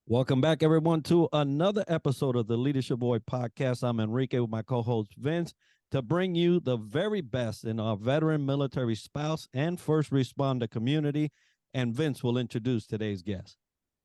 Welcome back, everyone, to another episode of the Leadership Boy podcast. I'm Enrique with my co-host Vince to bring you the very best in our veteran military spouse and first responder community. And Vince will introduce today's guest.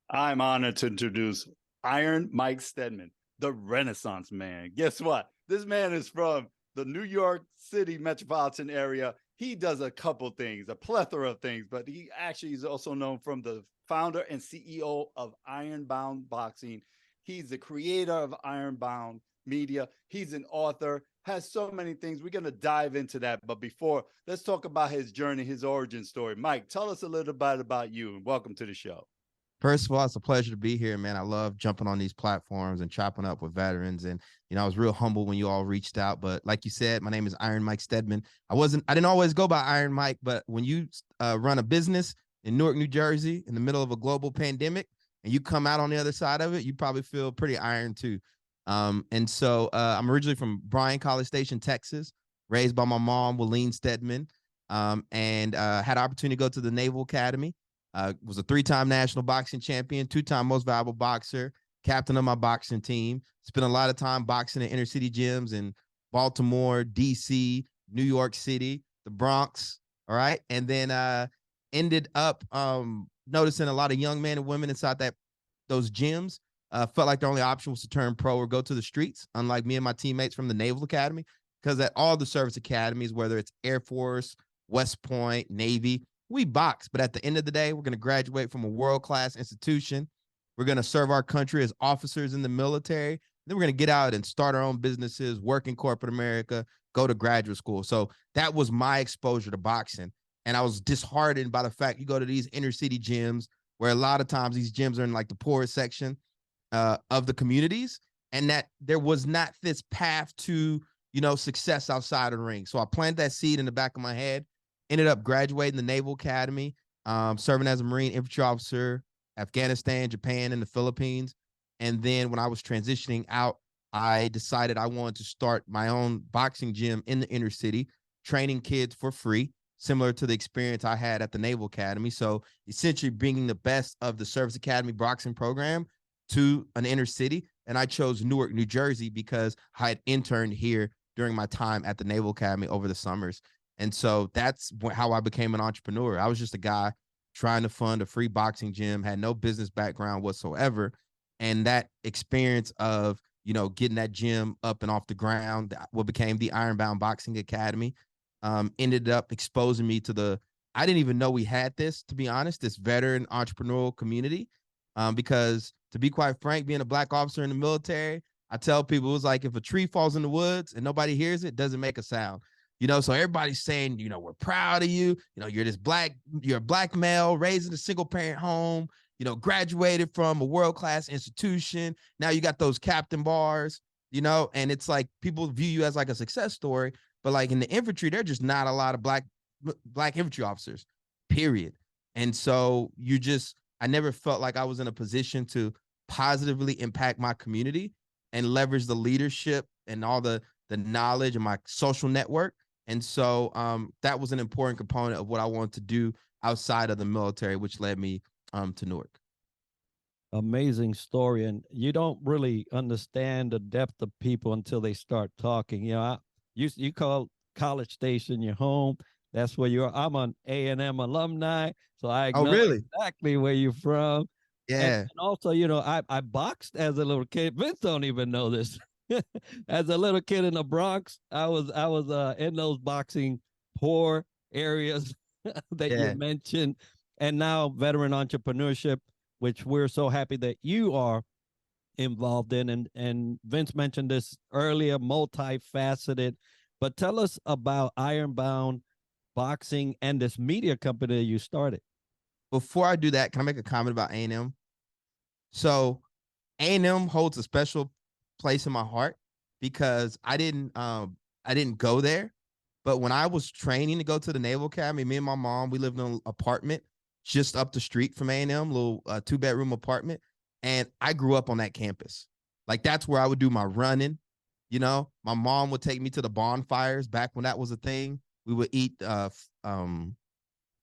I'm honored to introduce Mike Steadman, the Renaissance man. Guess what? This man is from the New York City metropolitan area. He does a couple things, a plethora of things, but he actually is also known from the founder and CEO of IRONBOUND Boxing. He's the creator of IRONBOUND Media. He's an author, has so many things. We're going to dive into that. But before, let's talk about his journey, his origin story. Mike, tell us a little bit about you and welcome to the show. First of all, it's a pleasure to be here, man. I love jumping on these platforms and chopping up with veterans. And, I was real humble when you all reached out. But like you said, my name is Iron Mike Steadman. I didn't always go by Iron Mike, but when you run a business in Newark, New Jersey, in the middle of a global pandemic, and you come out on the other side of it, you probably feel pretty iron too. And so I'm originally from Bryan, College Station, Texas, raised by my mom, Wileen Steadman, and had the opportunity to go to the Naval Academy. Was a 3-time national boxing champion, 2-time most valuable boxer, captain of my boxing team. Spent a lot of time boxing in inner city gyms in Baltimore, DC, New York City, the Bronx. All right. And then ended up noticing a lot of young men and women inside those gyms felt like the only option was to turn pro or go to the streets, unlike me and my teammates from the Naval Academy, because at all the service academies, whether it's Air Force, West Point, Navy, we box, but at the end of the day, we're going to graduate from a world-class institution. We're going to serve our country as officers in the military. Then we're going to get out and start our own businesses, work in corporate America, go to graduate school. So that was my exposure to boxing. And I was disheartened by the fact you go to these inner city gyms where a lot of times these gyms are in like the poorest section of the communities, and that there was not this path to, success outside of the ring. So I planted that seed in the back of my head. Ended up graduating the Naval Academy, serving as a Marine infantry officer, Afghanistan, Japan, and the Philippines. And then when I was transitioning out, I decided I wanted to start my own boxing gym in the inner city, training kids for free, similar to the experience I had at the Naval Academy. So essentially bringing the best of the Service Academy boxing program to an inner city. And I chose Newark, New Jersey, because I had interned here during my time at the Naval Academy over the summers. And so that's how I became an entrepreneur. I was just a guy trying to fund a free boxing gym, had no business background whatsoever. And that experience of, getting that gym up and off the ground, what became the IRONBOUND Boxing Academy, ended up exposing me to I didn't even know we had this, to be honest, this veteran entrepreneurial community. Because to be quite frank, being a Black officer in the military, I tell people it was like if a tree falls in the woods and nobody hears it, doesn't make a sound. So everybody's saying, we're proud of you. You're a Black male raised in a single parent home, graduated from a world-class institution. Now you got those captain bars, and it's like people view you as like a success story. But like in the infantry, there're just not a lot of black infantry officers, period. And so I never felt like I was in a position to positively impact my community and leverage the leadership and all the knowledge and my social network. And so that was an important component of what I wanted to do outside of the military, which led me to Newark. Amazing story. And you don't really understand the depth of people until they start talking. You call College Station your home. That's where you are. I'm an A&M alumni, so I know exactly where you're from. Yeah. And also, I boxed as a little kid. Vince don't even know this. As a little kid in the Bronx, I was in those boxing poor areas that you mentioned, and now veteran entrepreneurship, which we're so happy that you are involved in. And Vince mentioned this earlier, multifaceted. But tell us about IRONBOUND Boxing and this media company that you started. Before I do that, can I make a comment about A&M? So A&M holds a special place in my heart because I didn't go there, but when I was training to go to the Naval Academy, me and my mom, we lived in an apartment just up the street from A&M, little 2-bedroom apartment, and I grew up on that campus. Like that's where I would do my running. My mom would take me to the bonfires back when that was a thing. We would eat grab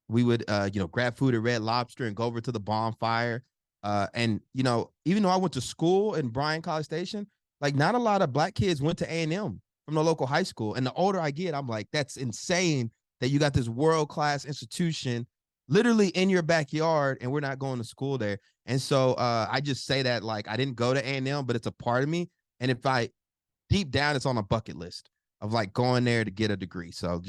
food at Red Lobster and go over to the bonfire. And, you know, even though I went to school in Bryan College Station, like not a lot of black kids went to A&M from the local high school. And the older I get, I'm like, that's insane that you got this world-class institution literally in your backyard and we're not going to school there. And so I just say that like I didn't go to A&M, but it's a part of me. And if I deep down, it's on a bucket list of like going there to get a degree. So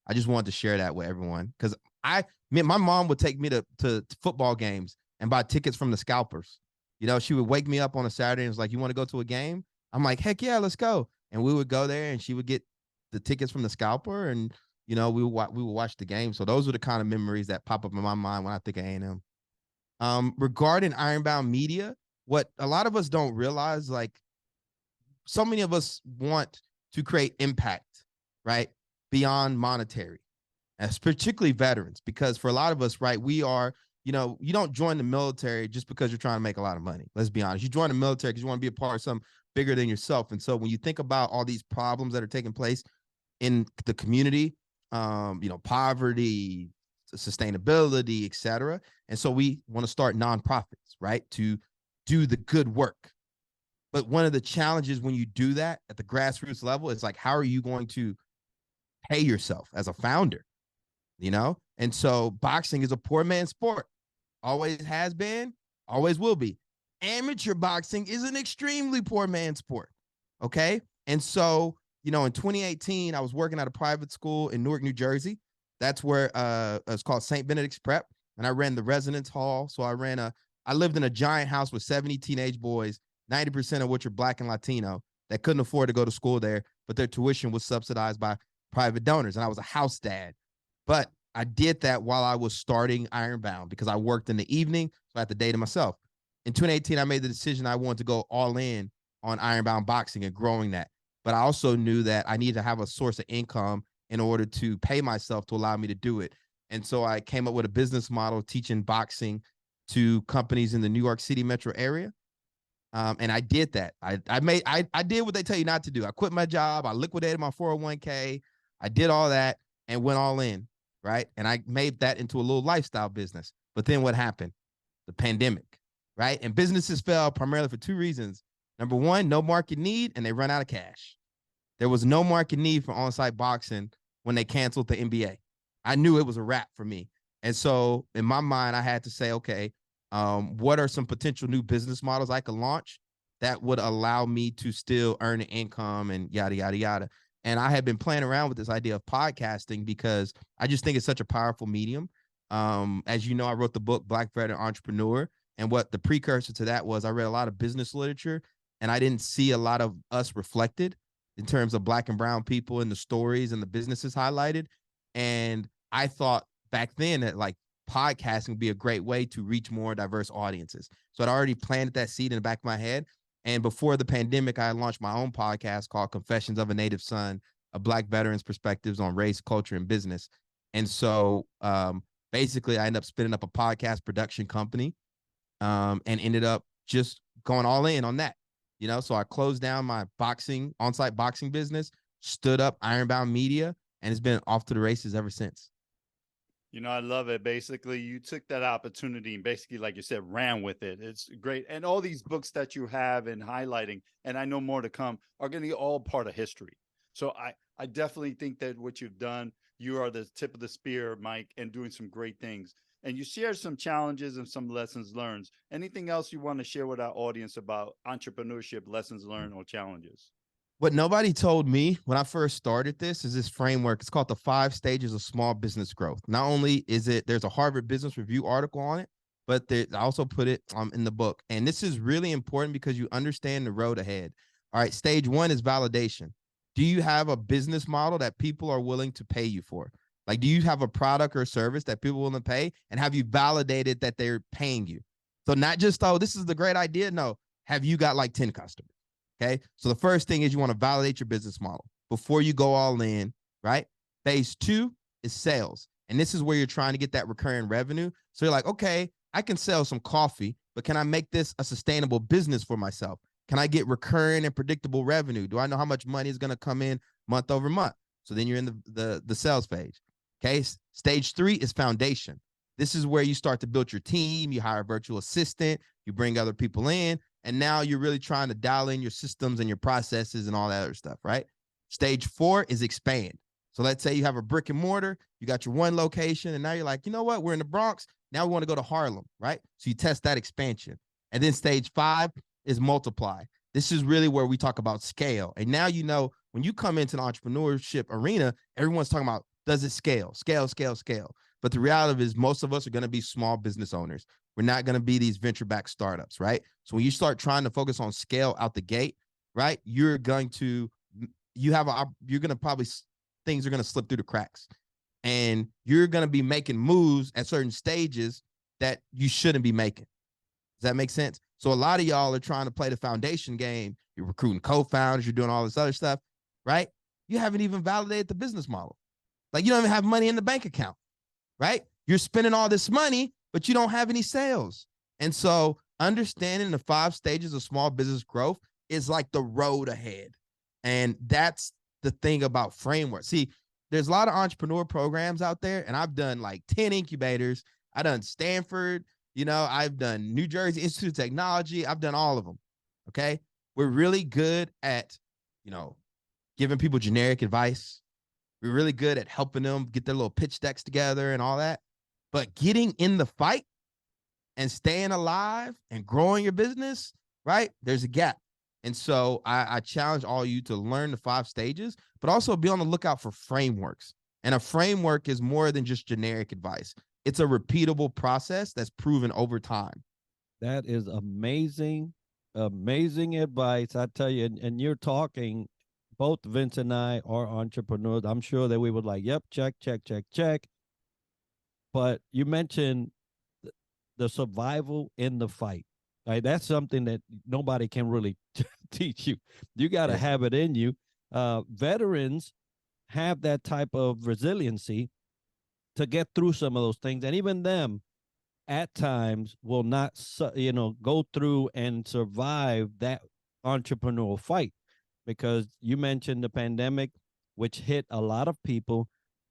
I just wanted to share that with everyone because my mom would take me to football games and buy tickets from the scalpers. You know, she would wake me up on a Saturday and was like, "You want to go to a game?" I'm like, "Heck yeah, let's go!" And we would go there, and she would get the tickets from the scalper, and you know, we would watch the game. So those are the kind of memories that pop up in my mind when I think of A&M. Regarding Ironbound Media, what a lot of us don't realize, like so many of us want to create impact, right? Beyond monetary, as particularly veterans, because for a lot of us, right, we are, you know, you don't join the military just because you're trying to make a lot of money. Let's be honest. You join the military because you want to be a part of something bigger than yourself. And so when you think about all these problems that are taking place in the community, you know, poverty, sustainability, et cetera. And so we want to start nonprofits, right, to do the good work. But one of the challenges when you do that at the grassroots level is like, how are you going to pay yourself as a founder? You know? And so boxing is a poor man's sport. Always has been, always will be. Amateur boxing is an extremely poor man's sport. Okay. And so, you know, in 2018, I was working at a private school in Newark, New Jersey. That's where it's called St. Benedict's Prep. And I ran the residence hall. So I lived in a giant house with 70 teenage boys, 90% of which are Black and Latino that couldn't afford to go to school there, but their tuition was subsidized by private donors. And I was a house dad. But I did that while I was starting Ironbound because I worked in the evening. So I had the day to myself. In 2018, I made the decision I wanted to go all in on Ironbound Boxing and growing that. But I also knew that I needed to have a source of income in order to pay myself to allow me to do it. And so I came up with a business model teaching boxing to companies in the New York City metro area. And I did that. I did what they tell you not to do. I quit my job. I liquidated my 401k. I did all that and went all in, right? And I made that into a little lifestyle business. But then what happened? The pandemic, right? And businesses fell primarily for two reasons. Number one, no market need, and they run out of cash. There was no market need for on-site boxing when they canceled the NBA. I knew it was a wrap for me. And so in my mind, I had to say, okay, what are some potential new business models I could launch that would allow me to still earn an income and yada, yada, yada. And I had been playing around with this idea of podcasting because I just think it's such a powerful medium. As you know, I wrote the book, Black Veteran Entrepreneur. And what the precursor to that was I read a lot of business literature and I didn't see a lot of us reflected in terms of Black and brown people and the stories and the businesses highlighted. And I thought back then that like podcasting would be a great way to reach more diverse audiences. So I'd already planted that seed in the back of my head. And before the pandemic, I launched my own podcast called Confessions of a Native Son, a Black veteran's perspectives on race, culture, and business. And so basically I ended up spinning up a podcast production company and ended up just going all in on that. You know, so I closed down my boxing, on-site boxing business, stood up Ironbound Media, and it's been off to the races ever since. You know, I love it. Basically, you took that opportunity and basically, like you said, ran with it. It's great. And all these books that you have and highlighting, and I know more to come, are going to be all part of history. So I definitely think that what you've done, you are the tip of the spear, Mike, and doing some great things. And you shared some challenges and some lessons learned. Anything else you want to share with our audience about entrepreneurship, lessons learned, or challenges? What nobody told me when I first started this is this framework. It's called the 5 stages of small business growth. Not only is it, there's a Harvard Business Review article on it, but I also put it in the book. And this is really important because you understand the road ahead. All right, stage 1 is validation. Do you have a business model that people are willing to pay you for? Like, do you have a product or service that people are willing to pay? And have you validated that they're paying you? So not just, oh, this is the great idea. No, have you got like 10 customers? Okay. So the first thing is you want to validate your business model before you go all in, right? Phase 2 is sales. And this is where you're trying to get that recurring revenue. So you're like, okay, I can sell some coffee, but can I make this a sustainable business for myself? Can I get recurring and predictable revenue? Do I know how much money is going to come in month over month? So then you're in the sales phase. Okay. Stage 3 is foundation. This is where you start to build your team. You hire a virtual assistant. you bring other people in, and now you're really trying to dial in your systems and your processes and all that other stuff, right? Stage 4 is expand. So let's say you have a brick and mortar, you got your one location, and now you're like, you know what? We're in the Bronx. Now we want to go to Harlem, right? So you test that expansion. And then stage 5 is multiply. This is really where we talk about scale. And now, you know, when you come into the entrepreneurship arena, everyone's talking about, does it scale? Scale, scale, scale. But the reality is most of us are going to be small business owners. We're not going to be these venture-backed startups, right? So when you start trying to focus on scale out the gate, right, you're going to probably, things are going to slip through the cracks. And you're going to be making moves at certain stages that you shouldn't be making. Does that make sense? So a lot of y'all are trying to play the foundation game. You're recruiting co-founders. You're doing all this other stuff, right? You haven't even validated the business model. Like, you don't even have money in the bank account, right? You're spending all this money, but you don't have any sales. And so understanding the 5 stages of small business growth is like the road ahead. And that's the thing about framework. See, there's a lot of entrepreneur programs out there, and I've done like 10 incubators. I've done Stanford, you know, I've done New Jersey Institute of Technology. I've done all of them. Okay. We're really good at, you know, giving people generic advice. We're really good at helping them get their little pitch decks together and all that. But getting in the fight and staying alive and growing your business, right? There's a gap. And so I challenge all you to learn the 5 stages, but also be on the lookout for frameworks. And a framework is more than just generic advice. It's a repeatable process that's proven over time. That is amazing, amazing advice. I tell you, and you're talking, both Vince and I are entrepreneurs. I'm sure that we would like, yep, check, check, check, check. But you mentioned the survival in the fight. Right? That's something that nobody can really teach you. You got to have it in you. Veterans have that type of resiliency to get through some of those things. And even them at times will not, go through and survive that entrepreneurial fight, because you mentioned the pandemic, which hit a lot of people.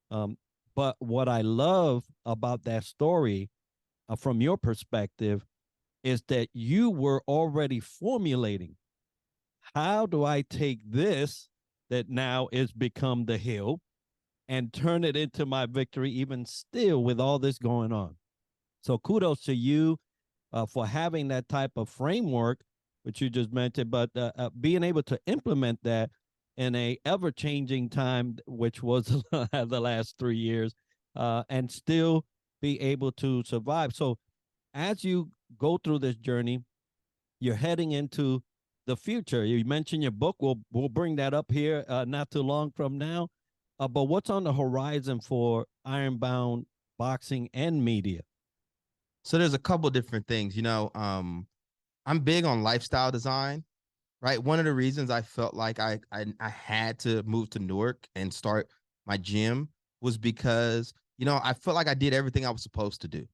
But what I love about that story, from your perspective, is that you were already formulating, how do I take this that now is become the hill and turn it into my victory, even still with all this going on? So kudos to you for having that type of framework, which you just mentioned, but being able to implement that in a ever-changing time, which was the last 3 years, and still be able to survive. So as you go through this journey, you're heading into the future. You mentioned your book. We'll bring that up here not too long from now. But what's on the horizon for Ironbound Boxing and Media? So there's a couple different things. You know, I'm big on lifestyle design, right? One of the reasons I felt like I had to move to Newark and start my gym was because, you know, I felt like I did everything I was supposed to do.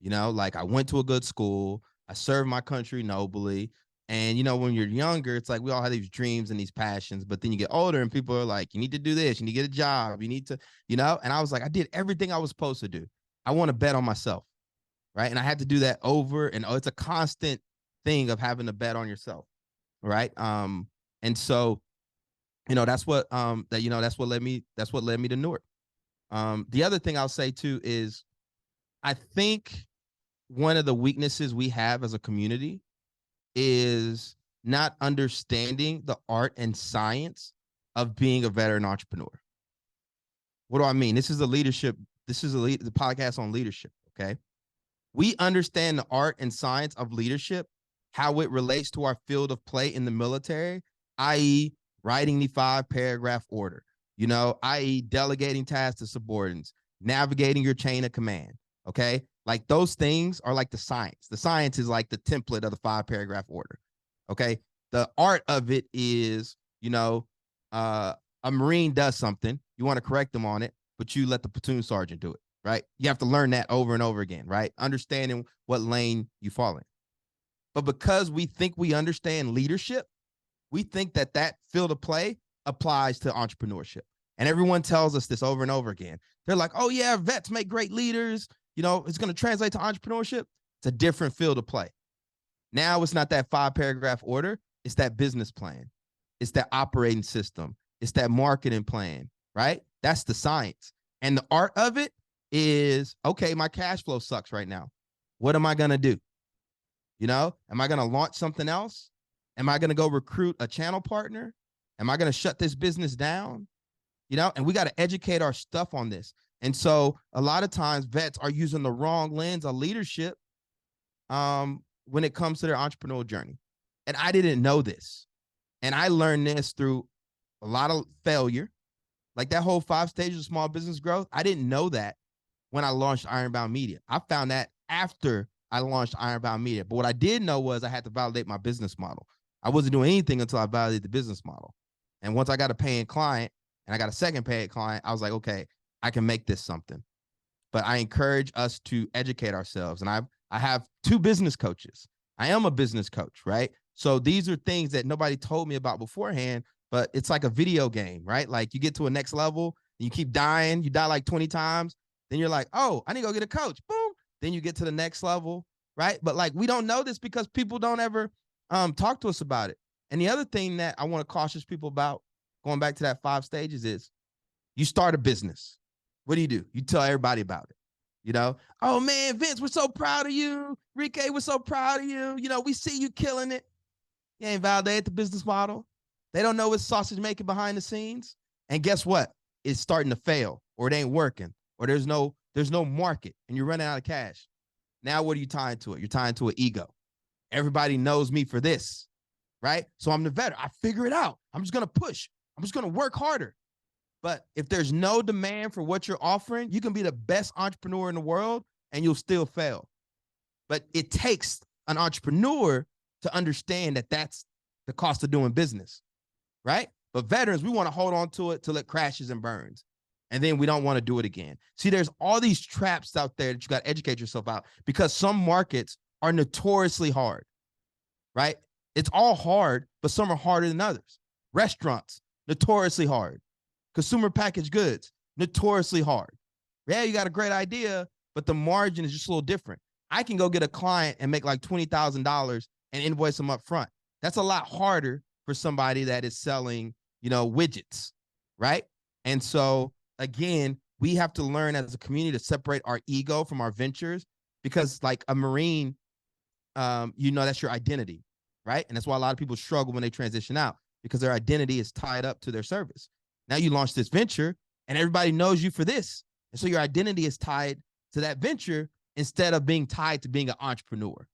You know, like I went to a good school, I served my country nobly. And, you know, when you're younger, it's like we all have these dreams and these passions, but then you get older and people are like, you need to do this, you need to get a job, you need to, you know, and I was like, I did everything I was supposed to do. I want to bet on myself, right? And I had to do that over and it's a constant thing of having to bet on yourself, right? And so, you know, that's what led me to Newark. The other thing I'll say too is I think one of the weaknesses we have as a community is not understanding the art and science of being a veteran entrepreneur. What do I mean? This is the podcast on leadership, okay? We understand the art and science of leadership, how it relates to our field of play in the military, i.e. writing the 5-paragraph order, you know, i.e. delegating tasks to subordinates, navigating your chain of command, okay? Like those things are like the science. The science is like the template of the 5-paragraph order. Okay. The art of it is, you know, a Marine does something, you want to correct them on it, but you let the platoon sergeant do it, right? You have to learn that over and over again, right? Understanding what lane you fall in. But because we think we understand leadership, we think that field of play applies to entrepreneurship. And everyone tells us this over and over again. They're like, oh yeah, vets make great leaders. You know, it's going to translate to entrepreneurship. It's a different field of play. Now it's not that 5-paragraph order. It's that business plan. It's that operating system. It's that marketing plan, right? That's the science. And the art of it is, okay, my cash flow sucks right now. What am I going to do? You know, am I going to launch something else? Am I going to go recruit a channel partner? Am I going to shut this business down? You know, and we got to educate our stuff on this. And so a lot of times vets are using the wrong lens of leadership when it comes to their entrepreneurial journey. And I didn't know this. And I learned this through a lot of failure. Like that whole 5 stages of small business growth, I didn't know that when I launched IRONBOUND Media. I found that after I launched IRONBOUND Media. But what I did know was I had to validate my business model. I wasn't doing anything until I validated the business model. And once I got a paying client and I got a second paid client, I was like, okay, I can make this something. But I encourage us to educate ourselves. And I have 2 business coaches. I am a business coach, right? So these are things that nobody told me about beforehand, but it's like a video game, right? Like you get to a next level, and you keep dying, you die like 20 times. Then you're like, oh, I need to go get a coach. Boom. Then you get to the next level, right? But like, we don't know this because people don't ever talk to us about it. And the other thing that I want to caution people about, going back to that 5 stages, is you start a business. What do? You tell everybody about it. You know, oh man, Vince, we're so proud of you. Rike, we're so proud of you. You know, we see you killing it. You ain't validated the business model. They don't know what sausage making behind the scenes. And guess what? It's starting to fail, or it ain't working, or there's no market, and you're running out of cash. Now what are you tying to it? You're tying to an ego. Everybody knows me for this, right? So I'm the veteran. I figure it out. I'm just going to push. I'm just going to work harder. But if there's no demand for what you're offering, you can be the best entrepreneur in the world and you'll still fail. But it takes an entrepreneur to understand that that's the cost of doing business, right? But veterans, we want to hold on to it till it crashes and burns. And then we don't want to do it again. See, there's all these traps out there that you got to educate yourself out, because some markets are notoriously hard, right? It's all hard, but some are harder than others. Restaurants, notoriously hard. Consumer packaged goods, notoriously hard. Yeah, you got a great idea, but the margin is just a little different. I can go get a client and make like $20,000 and invoice them up front. That's a lot harder for somebody that is selling, you know, widgets, right? And so again, we have to learn as a community to separate our ego from our ventures, because like a Marine, you know, that's your identity, right? And that's why a lot of people struggle when they transition out, because their identity is tied up to their service. Now you launch this venture and everybody knows you for this. And so your identity is tied to that venture instead of being tied to being an entrepreneur.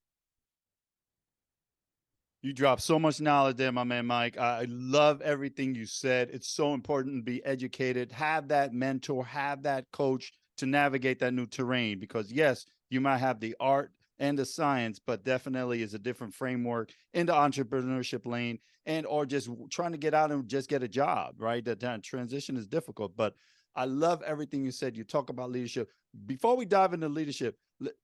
You dropped so much knowledge there, my man, Mike. I love everything you said. It's so important to be educated, have that mentor, have that coach to navigate that new terrain, because yes, you might have the art and the science, but definitely is a different framework in the entrepreneurship lane, and or just trying to get out and just get a job, right? That transition is difficult. But I love everything you said. You talk about leadership. Before we dive into leadership,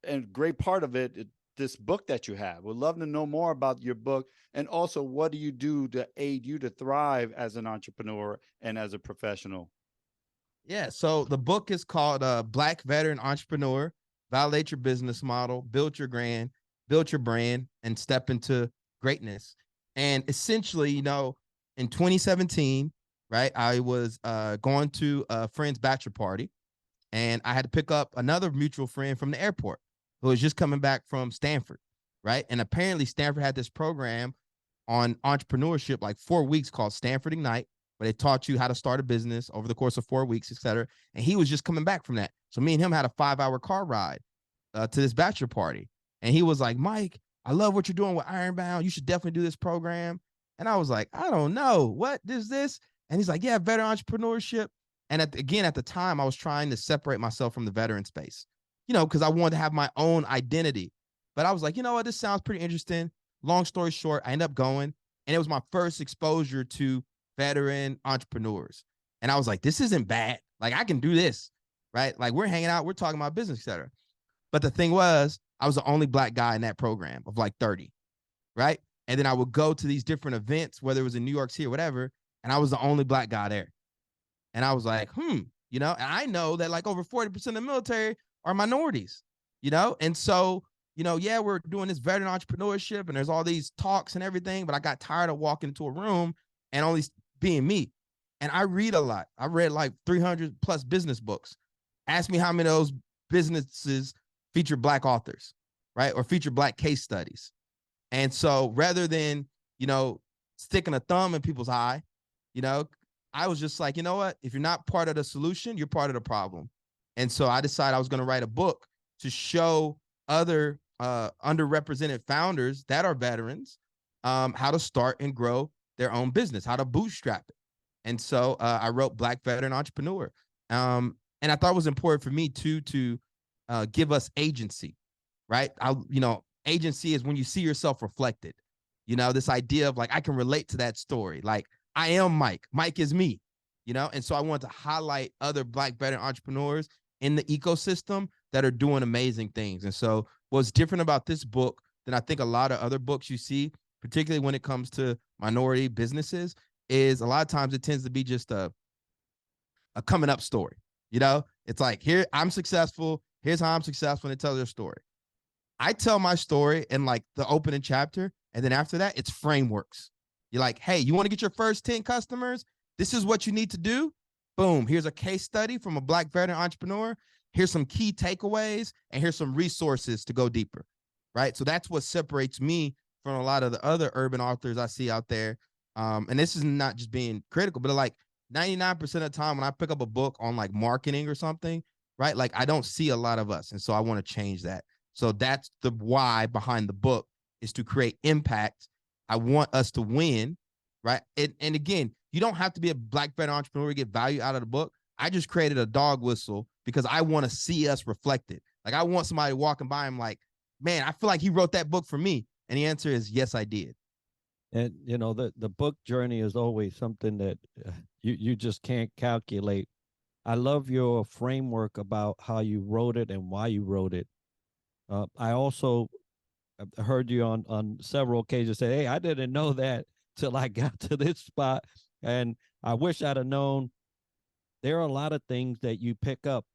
and great part of it, this book that you have, we'd love to know more about your book, and also what do you do to aid you to thrive as an entrepreneur and as a professional? Yeah, so the book is called Black Veteran Entrepreneur: Validate Your Business Model, Build Your Brand, and Step into Greatness. And essentially, you know, in 2017, right, I was going to a friend's bachelor party, and I had to pick up another mutual friend from the airport who was just coming back from Stanford, right? And apparently Stanford had this program on entrepreneurship, like 4 weeks, called Stanford Ignite, where they taught you how to start a business over the course of 4 weeks, et cetera. And he was just coming back from that. So me and him had a 5-hour car ride to this bachelor party. And he was like, Mike, I love what you're doing with IRONBOUND. You should definitely do this program. And I was like, I don't know. What is this? And he's like, yeah, veteran entrepreneurship. And at the time, I was trying to separate myself from the veteran space, you know, because I wanted to have my own identity. But I was like, you know what? This sounds pretty interesting. Long story short, I ended up going, and it was my first exposure to veteran entrepreneurs. And I was like, this isn't bad. Like, I can do this, right? Like, we're hanging out, we're talking about business, et cetera. But the thing was, I was the only Black guy in that program of like 30, right? And then I would go to these different events, whether it was in New York City or whatever, and I was the only Black guy there. And I was like, you know, and I know that like over 40% of the military are minorities, you know? And so yeah, we're doing this veteran entrepreneurship and there's all these talks and everything, but I got tired of walking into a room and only being me. And I read a lot. I read like 300 plus business books. Ask me how many of those businesses feature Black authors, right? Or feature Black case studies. And so rather than, sticking a thumb in people's eye, I was just like, you know what? If you're not part of the solution, you're part of the problem. And so I decided I was going to write a book to show other underrepresented founders that are veterans how to start and grow their own business, how to bootstrap it. And so I wrote Black Veteran Entrepreneur. And I thought it was important for me too to give us agency, right? Agency is when you see yourself reflected. This idea of like, I can relate to that story. Like, I am Mike. Mike is me, And so I wanted to highlight other Black veteran entrepreneurs in the ecosystem that are doing amazing things. And so what's different about this book than I think a lot of other books you see, particularly when it comes to minority businesses, is a lot of times it tends to be just a coming up story. It's like, here, I'm successful. Here's how I'm successful. And it tells their story. I tell my story in like the opening chapter. And then after that, it's frameworks. You're like, hey, you want to get your first 10 customers? This is what you need to do. Boom. Here's a case study from a Black veteran entrepreneur. Here's some key takeaways. And here's some resources to go deeper. Right. So that's what separates me from a lot of the other urban authors I see out there. And this is not just being critical, but like 99% of the time when I pick up a book on like marketing or something, right? Like I don't see a lot of us. And so I want to change that. So that's the why behind the book, is to create impact. I want us to win, right? And again, you don't have to be a Black veteran entrepreneur to get value out of the book. I just created a dog whistle because I want to see us reflected. Like I want somebody walking by and like, man, I feel like he wrote that book for me. And the answer is yes, I did. And the book journey is always something that you just can't calculate. I love your framework about how you wrote it and why you wrote it. I also heard you on several occasions say, hey, I didn't know that till I got to this spot. And I wish I'd have known. There are a lot of things that you pick up,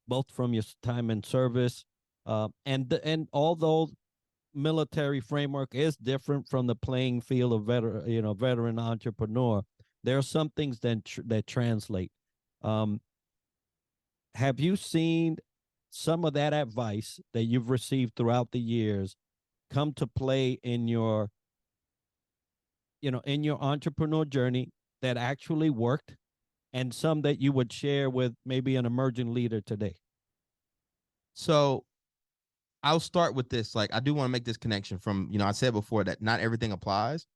both from your time in service, and although military framework is different from the playing field of veteran entrepreneur, there are some things that translate. Have you seen some of that advice that you've received throughout the years come to play in your entrepreneur journey that actually worked, and some that you would share with maybe an emerging leader today? So I'll start with this. Like, I do want to make this connection from, I said before that not everything applies.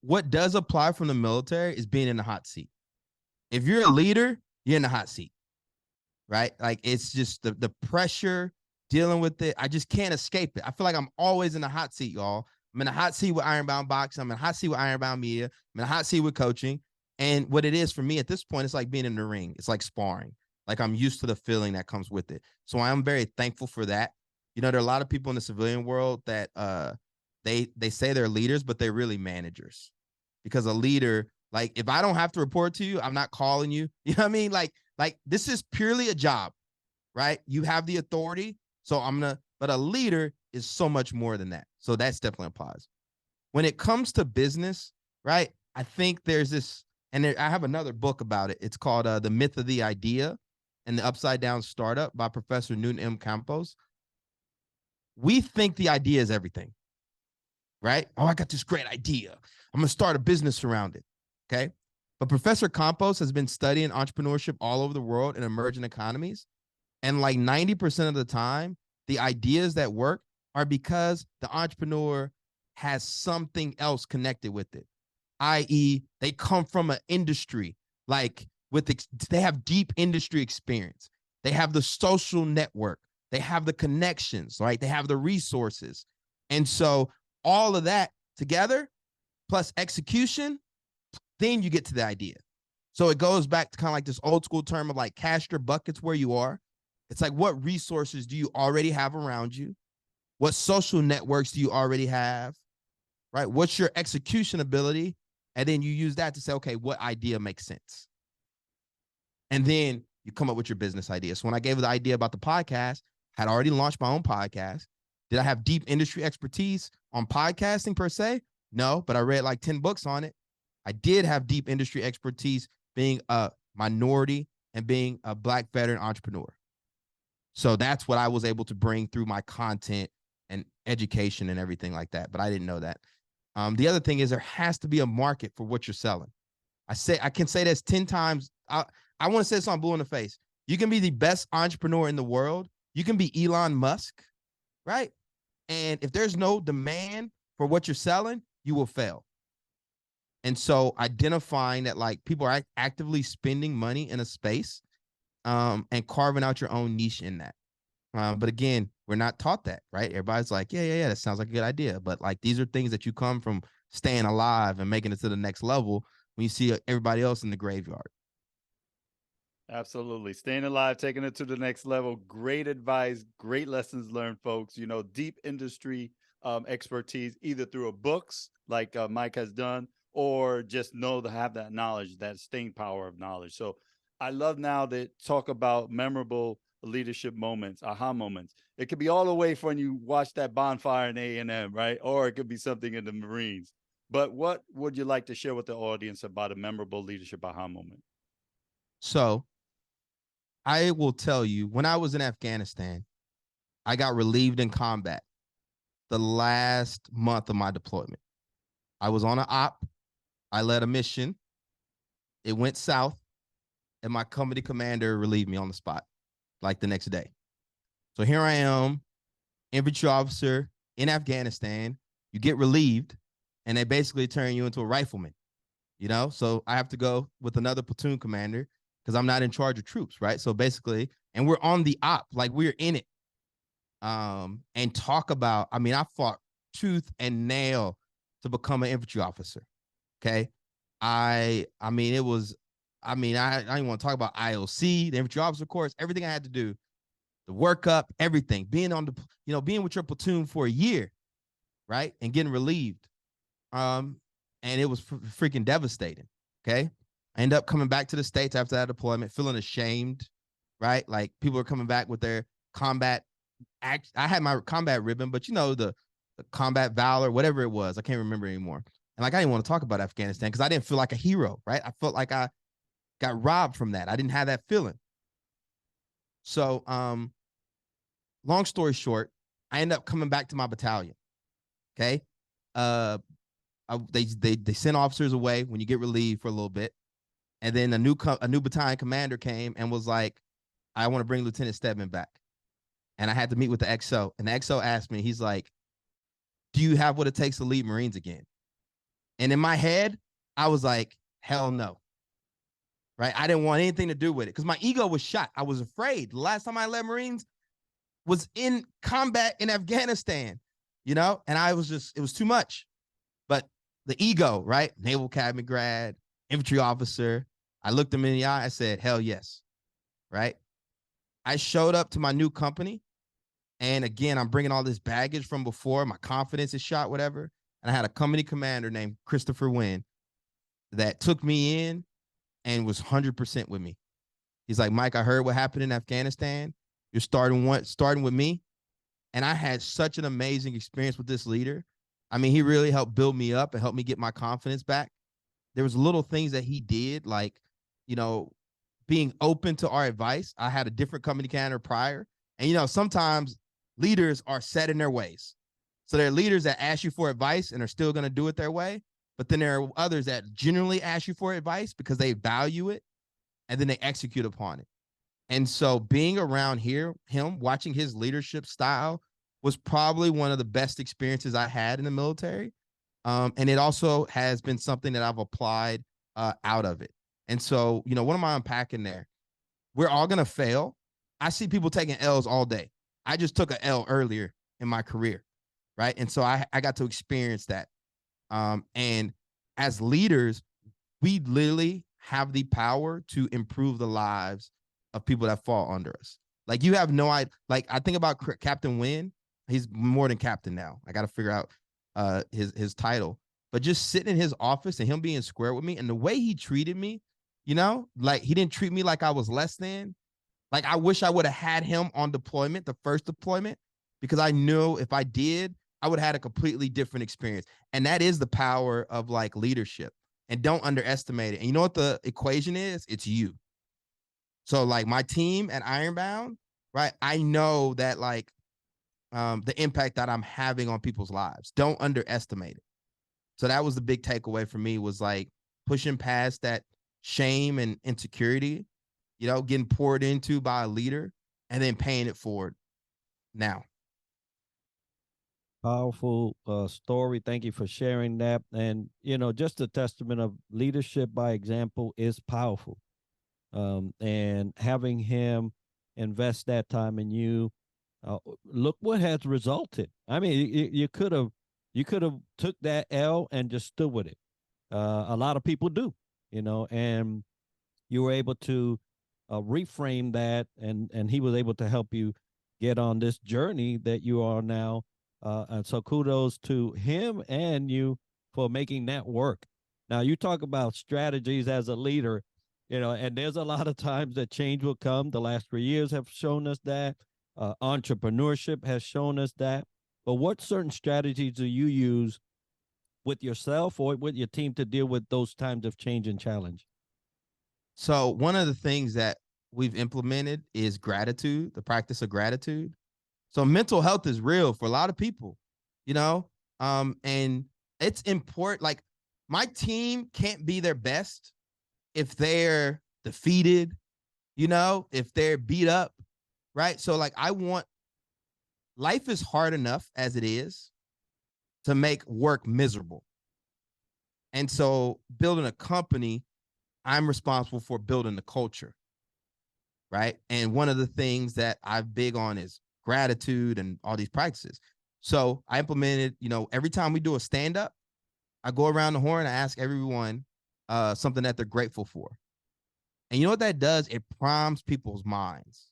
What does apply from the military is being in the hot seat. If you're a leader, you're in the hot seat, right? Like, it's just the pressure, dealing with it. I just can't escape it. I feel like I'm always in the hot seat, y'all. I'm in the hot seat with IRONBOUND Boxing. I'm in the hot seat with IRONBOUND Media. I'm in the hot seat with coaching. And what it is for me at this point, it's like being in the ring. It's like sparring. Like, I'm used to the feeling that comes with it. So I'm very thankful for that. There are a lot of people in the civilian world that they say they're leaders, but they're really managers. Because a leader, like, if I don't have to report to you, I'm not calling you. You know what I mean? Like this is purely a job, right? You have the authority. So but a leader is so much more than that. So that's definitely applies. When it comes to business, right? I think there's this, and I have another book about it. It's called The Myth of the Idea and the Upside Down Startup by Professor Newton M. Campos. We think the idea is everything, right? Oh, I got this great idea. I'm going to start a business around it, okay? But Professor Campos has been studying entrepreneurship all over the world in emerging economies. And like 90% of the time, the ideas that work are because the entrepreneur has something else connected with it, i.e., they come from an industry, like they have deep industry experience. They have the social network. They have the connections, right? They have the resources. And so all of that together, plus execution, then you get to the idea. So it goes back to kind of like this old school term of like cash your buckets where you are. It's like, what resources do you already have around you? What social networks do you already have, right? What's your execution ability? And then you use that to say, okay, what idea makes sense? And then you come up with your business idea. So when I gave the idea about the podcast, had already launched my own podcast. Did I have deep industry expertise on podcasting per se? No, but I read like 10 books on it. I did have deep industry expertise being a minority and being a Black veteran entrepreneur. So that's what I was able to bring through my content and education and everything like that. But I didn't know that. The other thing is there has to be a market for what you're selling. I can say this 10 times. I want to say this on blue in the face. You can be the best entrepreneur in the world. You can be Elon Musk, right? And if there's no demand for what you're selling, you will fail. And so identifying that like people are actively spending money in a space and carving out your own niche in that. But again, we're not taught that, right? Everybody's like, yeah, that sounds like a good idea. But like, these are things that you come from staying alive and making it to the next level when you see everybody else in the graveyard. Absolutely. Staying alive, taking it to the next level. Great advice, great lessons learned, folks. You know, deep industry expertise, either through books like Mike has done, or just have that knowledge, that staying power of knowledge. So I love now that talk about memorable leadership moments, aha moments. It could be all the way from when you watch that bonfire in A&M, right? Or it could be something in the Marines. But what would you like to share with the audience about a memorable leadership aha moment? So I will tell you, when I was in Afghanistan, I got relieved in combat the last month of my deployment. I was on an op. I led a mission. It went south, and my company commander relieved me on the spot, like the next day. So here I am, infantry officer in Afghanistan. You get relieved, and they basically turn you into a rifleman, you know? So I have to go with another platoon commander because I'm not in charge of troops, right? So basically, and we're on the op, like we're in it. And talk about, I mean, I fought tooth and nail to become an infantry officer. Okay. I don't even want to talk about IOC, the infantry officer course, everything I had to do, the workup, everything, being on the, being with your platoon for a year, right? And getting relieved. And it was freaking devastating. Okay. I ended up coming back to the States after that deployment, feeling ashamed, right? Like people are coming back with their combat I had my combat ribbon, but the combat valor, whatever it was, I can't remember anymore. And like, I didn't want to talk about Afghanistan because I didn't feel like a hero, right? I felt like I got robbed from that. I didn't have that feeling. So, long story short, I ended up coming back to my battalion. Okay. They sent officers away when you get relieved for a little bit. And then a new battalion commander came and was like, I want to bring Lieutenant Steadman back. And I had to meet with the XO. And the XO asked me, he's like, do you have what it takes to lead Marines again? And in my head, I was like, hell no. Right? I didn't want anything to do with it because my ego was shot. I was afraid. The last time I led Marines was in combat in Afghanistan, and it was too much. But the ego, right? Naval Academy grad, infantry officer. I looked him in the eye. I said, hell yes. Right? I showed up to my new company. And again, I'm bringing all this baggage from before. My confidence is shot, whatever. And I had a company commander named Christopher Wynn that took me in and was 100% with me. He's like, Mike, I heard what happened in Afghanistan. You're starting with me. And I had such an amazing experience with this leader. I mean, he really helped build me up and help me get my confidence back. There was little things that he did, like, being open to our advice. I had a different company commander prior. And, sometimes leaders are set in their ways. So there are leaders that ask you for advice and are still going to do it their way. But then there are others that generally ask you for advice because they value it and then they execute upon it. And so being around him, watching his leadership style was probably one of the best experiences I had in the military. And it also has been something that I've applied out of it. And so, what am I unpacking there? We're all going to fail. I see people taking L's all day. I just took an L earlier in my career, right? And so I got to experience that. And as leaders, we literally have the power to improve the lives of people that fall under us. Like, you have no idea. Like, I think about Captain Wynn. He's more than captain now. I got to figure out his title. But just sitting in his office and him being square with me and the way he treated me, like, he didn't treat me like I was less than. Like, I wish I would have had him on deployment, the first deployment, because I knew if I did, I would have had a completely different experience. And that is the power of like leadership. And don't underestimate it. And you know what the equation is? It's you. So like my team at Ironbound, right? I know that like the impact that I'm having on people's lives. Don't underestimate it. So that was the big takeaway for me, was like pushing past that shame and insecurity, you know, getting poured into by a leader and then paying it forward now. Powerful story. Thank you for sharing that. And, you know, just a testament of leadership by example is powerful. And having him invest that time in you, look what has resulted. I mean, you could have took that L and just stood with it. A lot of people do, you know, and you were able to reframe that, and he was able to help you get on this journey that you are now. And so kudos to him and you for making that work. Now, you talk about strategies as a leader, you know, and there's a lot of times that change will come. The last 3 years have shown us that. Entrepreneurship has shown us that. But what certain strategies do you use with yourself or with your team to deal with those times of change and challenge? So one of the things that we've implemented is gratitude, the practice of gratitude. So mental health is real for a lot of people, you know, and it's important. Like, my team can't be their best if they're defeated, you know, if they're beat up, right? So like, life is hard enough as it is to make work miserable. And so building a company, I'm responsible for building the culture, right? And one of the things that I'm big on is gratitude and all these practices. So I implemented, you know, every time we do a stand up, I go around the horn and I ask everyone something that they're grateful for. And you know what that does? It primes people's minds,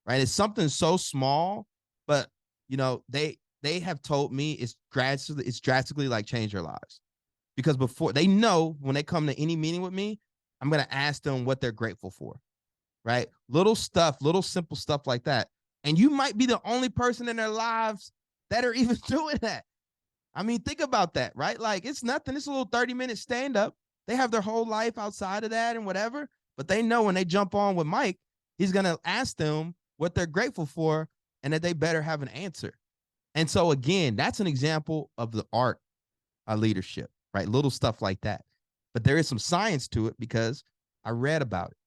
right? It's something so small, but you know, they have told me it's drastically like changed their lives, because before, they know when they come to any meeting with me, I'm going to ask them what they're grateful for, right? Little stuff, little simple stuff like that. And you might be the only person in their lives that are even doing that. I mean, think about that, right? Like, it's nothing. It's a little 30-minute stand up. They have their whole life outside of that and whatever, but they know when they jump on with Mike, he's going to ask them what they're grateful for and that they better have an answer. And so again, that's an example of the art of leadership, right? Little stuff like that. But there is some science to it because I read about it.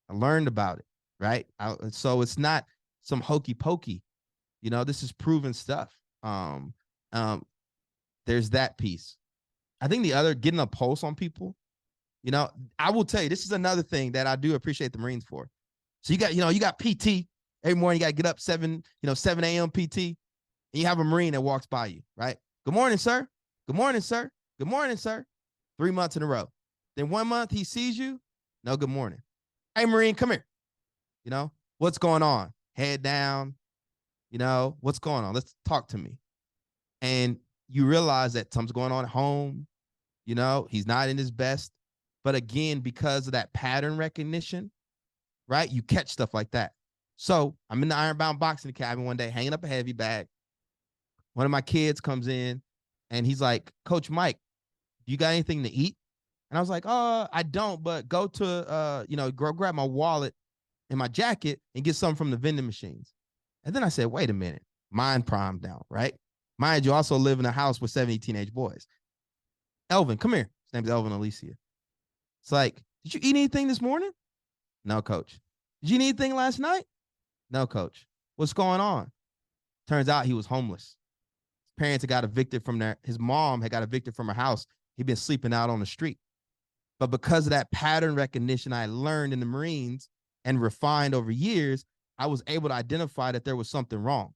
I learned about it, right? So it's not some hokey pokey, you know, this is proven stuff. There's that piece. I think the other, getting a pulse on people, you know, I will tell you, this is another thing that I do appreciate the Marines for. So you got PT every morning. You got to get up 7 a.m. PT, and you have a Marine that walks by you, right? Good morning, sir. Good morning, sir. Good morning, sir. 3 months in a row. Then 1 month he sees you. No, good morning. Hey, Marine, come here. You know, what's going on? Head down. You know, what's going on? Let's talk to me. And you realize that something's going on at home. You know, he's not in his best. But again, because of that pattern recognition, right, you catch stuff like that. So I'm in the IRONBOUND Boxing Academy one day, hanging up a heavy bag. One of my kids comes in and he's like, Coach Mike, do you got anything to eat? And I was like, oh, I don't, but go to, go grab my wallet and my jacket and get something from the vending machines. And then I said, wait a minute, mind primed down, right? Mind you, also live in a house with 70 teenage boys. Elvin, come here. His name's Elvin Alicia. It's like, did you eat anything this morning? No, coach. Did you eat anything last night? No, coach. What's going on? Turns out he was homeless. His parents had got evicted from his mom had got evicted from her house. He'd been sleeping out on the street. But because of that pattern recognition I learned in the Marines and refined over years, I was able to identify that there was something wrong.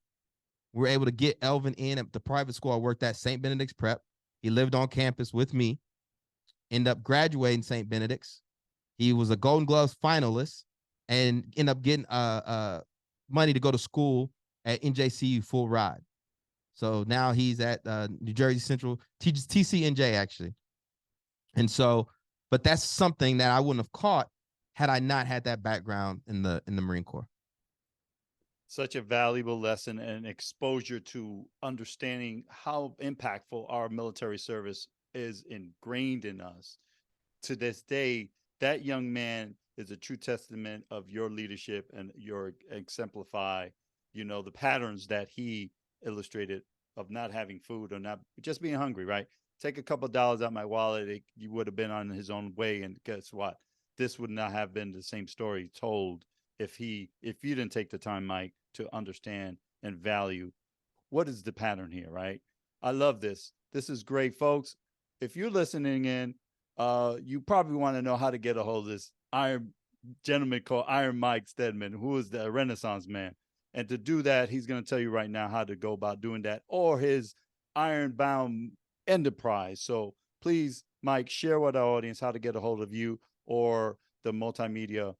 We were able to get Elvin in at the private school I worked at, St. Benedict's Prep. He lived on campus with me, ended up graduating St. Benedict's. He was a Golden Gloves finalist and ended up getting money to go to school at NJCU full ride. So now he's at New Jersey Central, TCNJ actually. And so, but that's something that I wouldn't have caught had I not had that background in the Marine Corps. Such a valuable lesson and exposure to understanding how impactful our military service is ingrained in us. To this day, that young man is a true testament of your leadership and your exemplify, the patterns that he illustrated of not having food or not just being hungry, right? Take a couple of dollars out of my wallet, you would have been on his own way. And guess what? This would not have been the same story told if you didn't take the time, Mike, to understand and value what is the pattern here, right? I love this. This is great, folks. If you're listening in, you probably want to know how to get a hold of this gentleman called Iron Mike Steadman, who is the Renaissance man. And to do that, he's going to tell you right now how to go about doing that, or his IRONBOUND enterprise. So please, Mike, share with our audience how to get a hold of you or the multimedia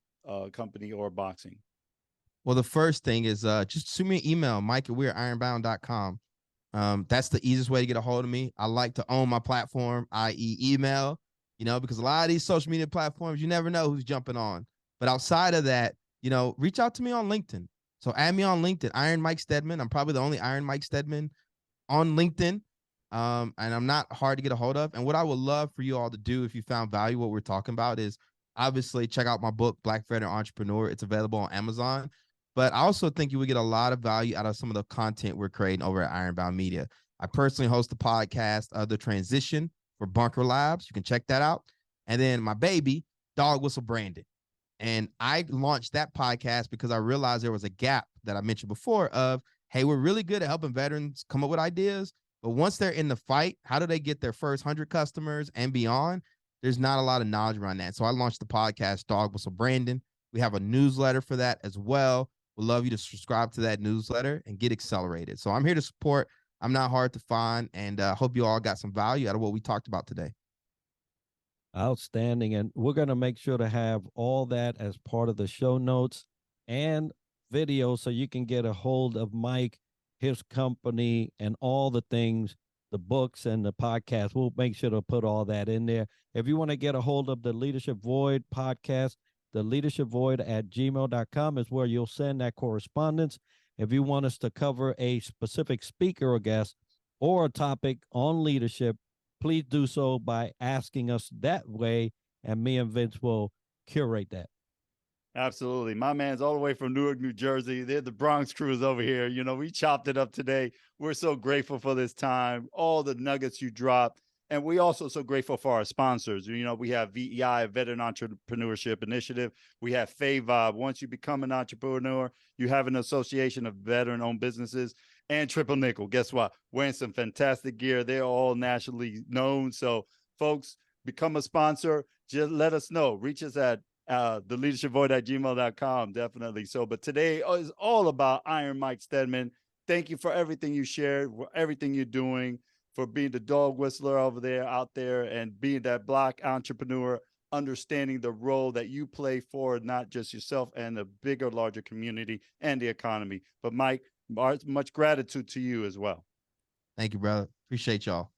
company or boxing. Well, the first thing is just send me an email, mike@weareironbound.com. That's the easiest way to get a hold of me. I like to own my platform, i.e. email, because a lot of these social media platforms, you never know who's jumping on. But outside of that, reach out to me on LinkedIn. So add me on LinkedIn, Iron Mike Steadman. I'm probably the only Iron Mike Steadman on LinkedIn. And I'm not hard to get a hold of. And what I would love for you all to do, if you found value, what we're talking about, is obviously check out my book, Black Veteran Entrepreneur. It's available on Amazon. But I also think you would get a lot of value out of some of the content we're creating over at IRONBOUND Media. I personally host the podcast, The Transition, for Bunker Labs. You can check that out. And then my baby, Dog Whistle Branding. And I launched that podcast because I realized there was a gap that I mentioned before of, hey, we're really good at helping veterans come up with ideas. But once they're in the fight, how do they get their first 100 customers and beyond? There's not a lot of knowledge around that. So I launched the podcast, Dog Whistle Branding. We have a newsletter for that as well. We'd love you to subscribe to that newsletter and get accelerated. So I'm here to support. I'm not hard to find, and hope you all got some value out of what we talked about today. Outstanding. And we're going to make sure to have all that as part of the show notes and video so you can get a hold of Mike, his company, and all the things, the books and the podcast. We'll make sure to put all that in there. If you want to get a hold of the Leadership Void podcast, the leadershipvoid@gmail.com is where you'll send that correspondence. If you want us to cover a specific speaker or guest or a topic on leadership, please do so by asking us that way, and me and Vince will curate that. Absolutely. My man's all the way from Newark, New Jersey. They're the Bronx crews over here. We chopped it up today. We're so grateful for this time, all the nuggets you dropped. And we also so grateful for our sponsors. We have VEI, Veteran Entrepreneurship Initiative. We have FAVOB. Once you become an entrepreneur, you have an association of veteran-owned businesses. And Triple Nickel. Guess what? Wearing some fantastic gear. They're all nationally known. So, folks, become a sponsor. Just let us know. Reach us at theleadershipvoid@gmail.com. Definitely. So, but today is all about Iron Mike Steadman. Thank you for everything you shared, for everything you're doing, for being the dog whistler out there, and being that Black entrepreneur, understanding the role that you play for not just yourself and the bigger, larger community and the economy. But Mike, much gratitude to you as well. Thank you, brother. Appreciate y'all.